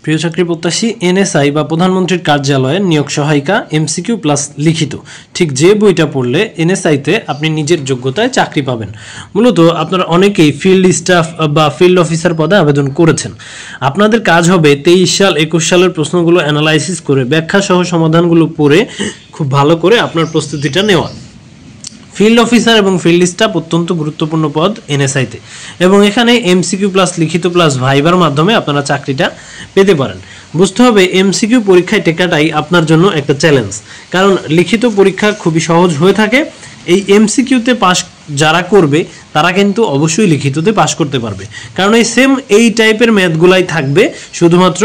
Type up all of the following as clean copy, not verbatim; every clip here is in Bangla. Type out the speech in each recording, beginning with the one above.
প্রিয় চাকরি প্রত্যাশী, এনএসআই বা প্রধানমন্ত্রীর কার্যালয়ে নিয়োগ সহায়িকা এমসিকিউ প্লাস লিখিত ঠিক যে বইটা পড়লে এনএসআইতে আপনি নিজের যোগ্যতায় চাকরি পাবেন। মূলত আপনারা অনেকেই ফিল্ড স্টাফ বা ফিল্ড অফিসার পদে আবেদন করেছেন। আপনাদের কাজ হবে 23 সাল 21 সালের প্রশ্নগুলো অ্যানালাইসিস করে ব্যাখ্যা সহ সমাধানগুলো পড়ে খুব ভালো করে আপনার প্রস্তুতিটা নেওয়া। ফিল্ড অফিসার এবং ফিল্ড স্টাফ অত্যন্ত গুরুত্বপূর্ণ পদ এনএসআইতে, এবং এখানে এমসিকিউ প্লাস লিখিত প্লাস ভাইবার মাধ্যমে আপনারা চাকরিটা পেতে পারেন। বুঝতে হবে এমসিকিউ পরীক্ষায় টেকাটাই আপনার জন্য একটা চ্যালেঞ্জ, কারণ লিখিত পরীক্ষা খুবই সহজ হয়ে থাকে। এই এমসিকিউতে পাস যারা করবে তারা কিন্তু অবশ্যই লিখিততে পাস করতে পারবে, কারণ এই টাইপের ম্যাথগুলাই থাকবে, শুধুমাত্র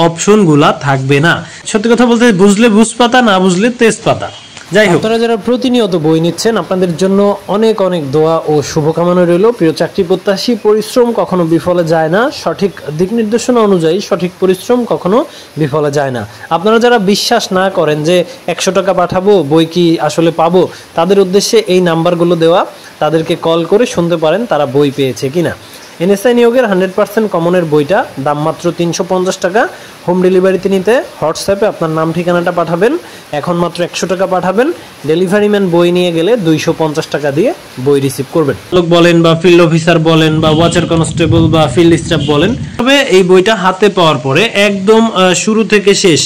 অপশনগুলা থাকবে না। সত্যি কথা বলতে বুঝলে বুঝপাতা, না বুঝলে তেজপাতা। যাই হোক, আপনারা যারা প্রতিনিয়ত বই নিচ্ছেন আপনাদের জন্য অনেক অনেক দোয়া ও শুভকামনা রইল। প্রিয় চাকরি প্রত্যাশী, পরিশ্রম কখনো বিফলে যায় না। সঠিক দিক নির্দেশনা অনুযায়ী সঠিক পরিশ্রম কখনো বিফলে যায় না। আপনারা যারা বিশ্বাস না করেন যে 100 টাকা পাঠাবো বই কি আসলে পাবো, তাদের উদ্দেশ্যে এই নাম্বারগুলো দেওয়া, তাদেরকে কল করে শুনতে পারেন তারা বই পেয়েছে কিনা। এনএসআই নিয়োগের 100% কমনের বইটা দাম মাত্র 350 টাকা। হোম ডেলিভারিতে নিতে হোয়াটসঅ্যাপে আপনার নাম ঠিকানাটা পাঠাবেন, এখন মাত্র 100 টাকা পাঠাবেন। ডেলিভারি ম্যান বই নিয়ে গেলে 250 টাকা দিয়ে বই রিসিভ করবেন। লোক বলেন বা ফিল্ড অফিসার বলেন বা ওয়াচার কনস্টেবল বা ফিল্ড স্টাফ বলেন, তবে এই বইটা হাতে পাওয়ার পরে একদম শুরু থেকে শেষ,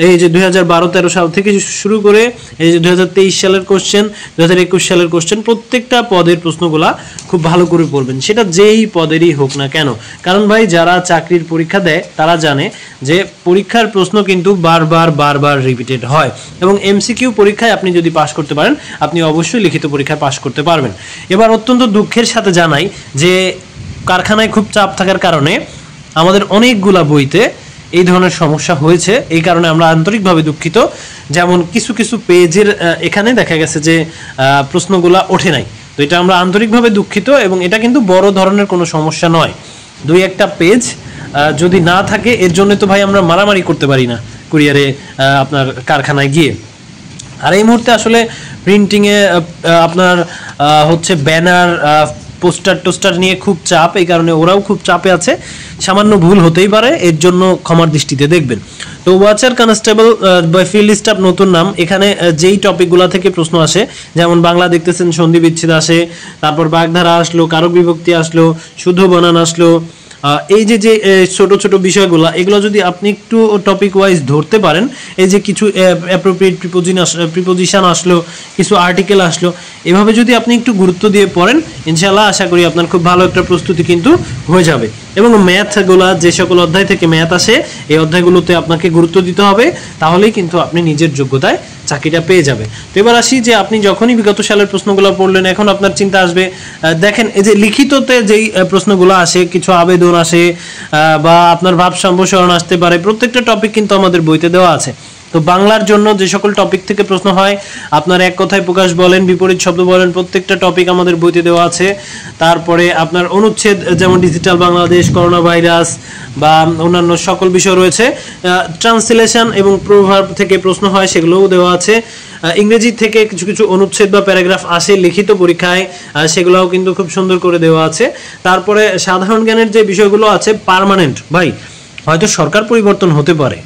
এই যে 2012-13 সাল থেকে শুরু করে এই যে 2023 সালের কোশ্চেন, 2021 সালের কোশ্চেন, প্রত্যেকটা পদের প্রশ্নগুলা খুব ভালো করে পড়বেন, সেটা যেই পদেরই হোক না কেন। কারণ ভাই, যারা চাকরির পরীক্ষা দেয় তারা জানে যে পরীক্ষার প্রশ্ন কিন্তু বারবার রিপিটেড হয়, এবং এমসিকিউ পরীক্ষায় আপনি যদি পাশ করতে পারেন আপনি অবশ্যই লিখিত পরীক্ষায় পাশ করতে পারবেন। এবার অত্যন্ত দুঃখের সাথে জানাই যে কারখানায় খুব চাপ থাকার কারণে আমাদের অনেকগুলা বইতে এই ধরনের সমস্যা হয়েছে। এই কারণে আমরা আন্তরিকভাবে দুঃখিত। যেমন কিছু কিছু পেজের এখানে দেখা গেছে যে প্রশ্নগুলা ওঠে নাই, তো এটা আমরা আন্তরিকভাবে দুঃখিত, এবং এটা কিন্তু বড় ধরনের কোনো সমস্যা নয়। 2-1টা পেজ যদি না থাকে এর জন্য তো ভাই আমরা মারামারি করতে পারি না কুরিয়ারে আপনার কারখানায় গিয়ে। আর এই মুহূর্তে আসলে প্রিন্টিংয়ে আপনার হচ্ছে ব্যানার, পোস্টার নিয়ে খুব চাপ, এই কারণে ওরাও খুব চাপে আছে। সামান্য ভুল হতেই পারে, এর জন্য ক্ষমার দৃষ্টিতে দেখবেন। তো ওয়াচার কনস্টেবল বা ফিল্ড স্টাফ নতুন নাম, এখানে যেই টপিকগুলো থেকে প্রশ্ন আসে, যেমন বাংলা দেখতেছেন সন্ধি বিচ্ছেদ আসে, তারপর বাগধারা আসলো, কারক বিভক্তি আসলো, শুদ্ধ বানান আসলো। এই যে ছোট ছোট বিষয়গুলো, এগুলো যদি আপনি একটু টপিক ওয়াইজ ধরতে পারেন, এই যে কিছু অ্যাপ্রোপ্রিয়েট প্রিপোজিশন আসলো, কিছু আর্টিকেল আসলো, এভাবে যদি আপনি একটু গুরুত্ব দিয়ে পড়েন, ইনশাআল্লাহ আশা করি আপনার খুব ভালো একটা প্রস্তুতি কিন্তু হয়ে যাবে। এবং ম্যাথগুলো, যে সকল অধ্যায় থেকে ম্যাথ আসে, এই অধ্যায়গুলোতে আপনাকে গুরুত্ব দিতে হবে, তাহলেই কিন্তু আপনি নিজের যোগ্যতায় চাকরিটা পেয়ে যাবে। তো এবার আসি যে আপনি যখনই বিগত সালের প্রশ্নগুলো পড়লেন, এখন আপনার চিন্তা আসবে, দেখেন এই যে লিখিততে যেই প্রশ্নগুলো আসে, কিছু আবেদন আসে বা আপনার ভাব সম্প্রসারণ আসতে পারে, প্রত্যেকটা টপিক কিন্তু আমাদের বইতে দেওয়া আছে। তো বাংলার জন্য যে সকল টপিক থেকে প্রশ্ন হয়, আপনার এক কথায় প্রকাশ বলেন, বিপরীত শব্দ বলেন, প্রত্যেকটা টপিক আমাদের বইতে দেওয়া আছে। তারপরে আপনার অনুচ্ছেদ, যেমন ডিজিটাল বাংলাদেশ, করোনা ভাইরাস বা অন্যান্য সকল বিষয় রয়েছে। ট্রান্সলেশন এবং প্রভাব থেকে প্রশ্ন হয়, সেগুলোও দেওয়া আছে। ইংরেজি থেকে কিছু কিছু অনুচ্ছেদ বা প্যারাগ্রাফ আসে লিখিত পরীক্ষায়, সেগুলোও কিন্তু খুব সুন্দর করে দেওয়া আছে। তারপরে সাধারণ জ্ঞানের যে বিষয়গুলো আছে পার্মানেন্ট, ভাই হয়তো সরকার পরিবর্তন হতে পারে,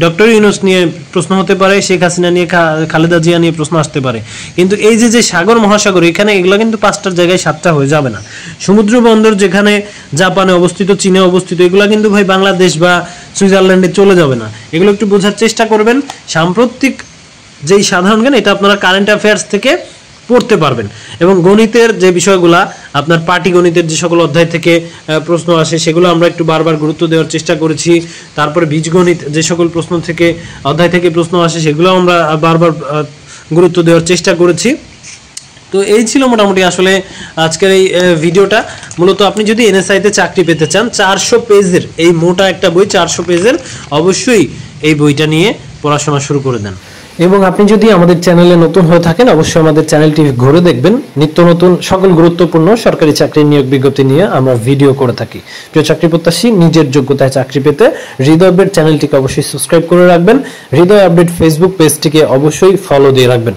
ডক্টর ইউনূস নিয়ে প্রশ্ন হতে পারে, শেখ হাসিনা নিয়ে, খালেদা জিয়া নিয়ে প্রশ্ন আসতে পারে, কিন্তু এই যে সাগর মহাসাগর, এখানে এগুলো কিন্তু 5টার জায়গায় 7টা হয়ে যাবে না। সমুদ্র বন্দর যেখানে জাপানে অবস্থিত, চীনে অবস্থিত, এগুলো কিন্তু ভাই বাংলাদেশ বা সুইজারল্যান্ডে চলে যাবে না। এগুলো একটু বোঝার চেষ্টা করবেন। সাম্প্রতিক যেই সাধারণ জ্ঞান, এটা আপনারা কারেন্ট অ্যাফেয়ার্স থেকে পড়তে পারবেন। এবং গণিতের যে বিষয়গুলা, আপনার পাটিগণিতের যে সকল অধ্যায় থেকে প্রশ্ন আসে, সেগুলো আমরা একটু বারবার গুরুত্ব দেওয়ার চেষ্টা করেছি। তারপরে বীজগণিত যে সকল প্রশ্ন থেকে অধ্যায় থেকে প্রশ্ন আসে, সেগুলো আমরা বারবার গুরুত্ব দেওয়ার চেষ্টা করেছি। তো এই ছিল মোটামুটি আসলে আজকের এই ভিডিওটা। মূলত আপনি যদি এনএসআইতে চাকরি পেতে চান, 400 পেজের এই মোটা একটা বই, 400 পেজের, অবশ্যই এই বইটা নিয়ে পড়াশোনা শুরু করে দেন। এবং আপনি যদি আমাদের চ্যানেলে নতুন হয়ে থাকেন, অবশ্যই আমাদের চ্যানেলটি ঘুরে দেখবেন। নিত্য নতুন সকল গুরুত্বপূর্ণ সরকারি চাকরির নিয়োগ বিজ্ঞপ্তি নিয়ে আমরা ভিডিও করে থাকি। প্রিয় চাকরি প্রত্যাশী, নিজের যোগ্যতায় চাকরি পেতে হৃদয় আপডেট চ্যানেলটিকে অবশ্যই সাবস্ক্রাইব করে রাখবেন। হৃদয় আপডেট ফেসবুক পেজটিকে অবশ্যই ফলো দিয়ে রাখবেন।